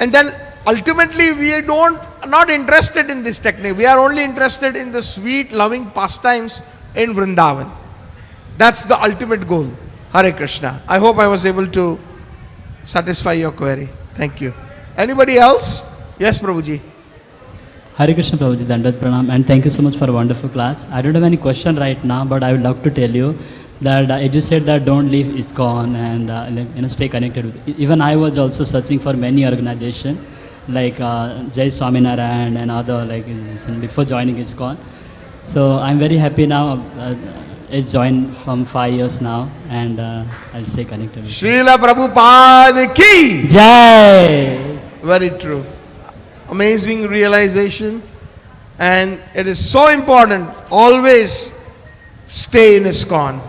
and then ultimately we not interested in this technique. We are only interested in the sweet, loving pastimes in Vrindavan. That's the ultimate goal. Hare Krishna. I hope I was able to satisfy your query. Thank you. Anybody else? Yes, Prabhuji.
Hare Krishna Prabhuji, Dandat Pranam, and thank you so much for a wonderful class. I don't have any question right now, but I would love to tell you that as you said that don't leave ISKCON and stay connected with. Even I was also searching for many organizations like Jai Swaminarayan and other before joining ISKCON. So I'm very happy now. I joined from 5 years now, and I'll stay connected with
Srila Prabhupada ki
Jai.
Very true. Amazing realization, and it is so important. Always stay in ISKCON.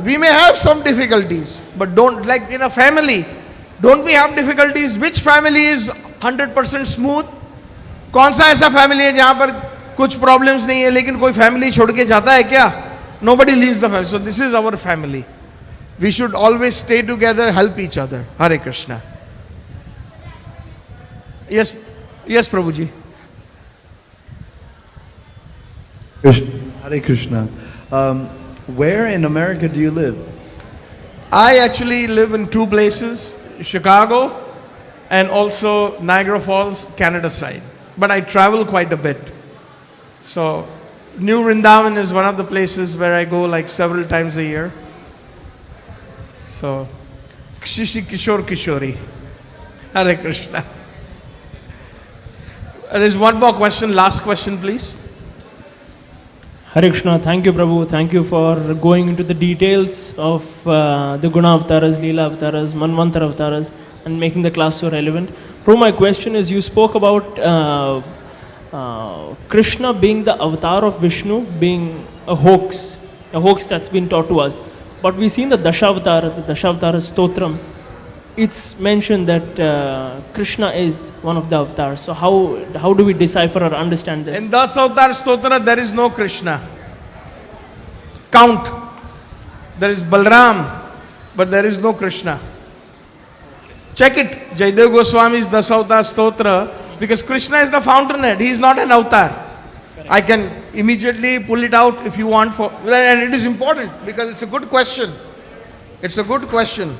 We may have some difficulties, but don't, like in a family, don't we have difficulties? Which family is 100% smooth? कौन सा ऐसा family है जहाँ पर कुछ problems नहीं है, लेकिन कोई family छोड़ के जाता है क्या? Nobody leaves the family. So this is our family. We should always stay together, help each other. Hare Krishna. Yes, yes, Prabhuji.
Hare Krishna. Where in America do you live?
I actually live in two places, Chicago and also Niagara Falls, Canada side. But I travel quite a bit. So New Vrindavan is one of the places where I go like several times a year. So Shishi Kishore Kishori. Hare Krishna. There's one more question, last question please.
Hare Krishna, thank you Prabhu, thank you for going into the details of the Guna Avtaras, Leela Avtaras, Manvantara Avtaras and making the class so relevant. Prabhu, my question is, you spoke about Krishna being the avatar of Vishnu, being a hoax that's been taught to us. But we see in the Dashavatara Stotram, it's mentioned that Krishna is one of the avatars. So how do we decipher or understand this?
In Das Avatar Stotra there is no Krishna. Count. There is Balram, but there is no Krishna. Check it. Jaydev Goswami's Das Avatar Stotra, because Krishna is the fountainhead. He is not an avatar. Correct. I can immediately pull it out if you want, and it is important because it's a good question. It's a good question.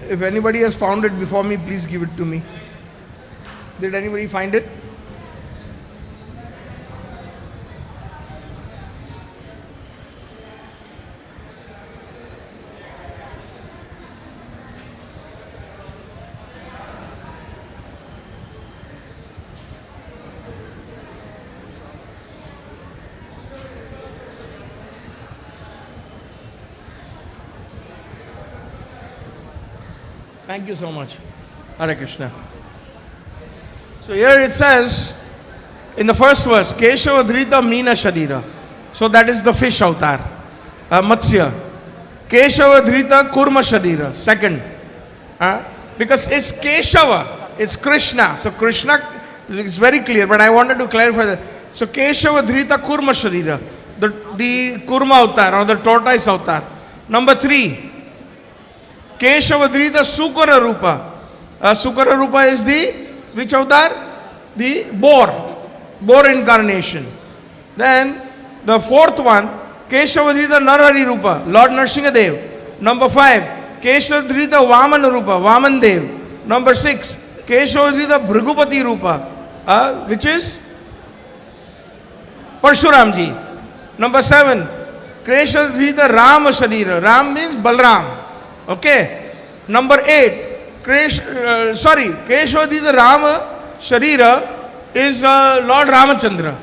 If anybody has found it before me, please give it to me. Did anybody find it? Thank you so much. Hare Krishna. So here it says, in the first verse, Keshava Dhrita Meena Sharira. So that is the fish avatar, Matsya. Keshava Dhrita Kurma Sharira, second. Because it's Keshava, it's Krishna. So Krishna, it's very clear, but I wanted to clarify that. So Keshava Dhrita Kurma Sharira, the Kurma avatar or the tortoise avatar. Number 3. Keshavadrita Sukara Rupa. Sukara Rupa is the, which avatar? The boar incarnation. Then the fourth one, Keshavadrita Narhari Rupa, Lord Nrsingadev. Number 5, Keshavadrita Vamana Rupa, Vaman Dev. Number 6, Keshavadrita Bhrigupati Rupa, which is Parshuramji. Number 7, Keshavadrita Rama Sharira. Ram means Balram. Okay. Number 8, Keshwadita Rama Sharira is Lord Ramachandra.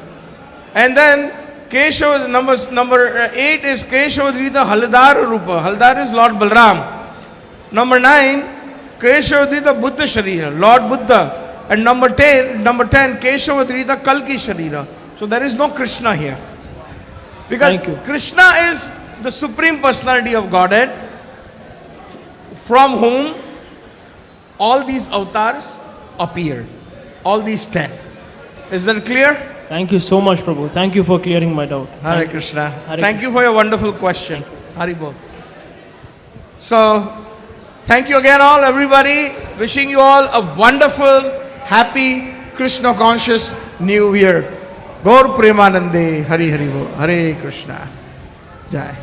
And then Keshav, number 8 is Keshavadrita Haldar Rupa. Haldar is Lord Balram. Number 9, Keshavadrita Buddha Sharira, Lord Buddha. And number 10, Keshavadrita Kalki Sharira. So there is no Krishna here. Because
Thank you.
Krishna is the Supreme Personality of Godhead, from whom all these avatars appeared. All these 10. Is that clear?
Thank you so much, Prabhu. Thank you for clearing my doubt.
Hare Krishna.
Hare
Thank you for your wonderful question. Haribol. So, thank you again all, everybody. Wishing you all a wonderful, happy, Krishna conscious New Year. Gaur Premanande. Hari Hari Bol. Hare Krishna. Jai.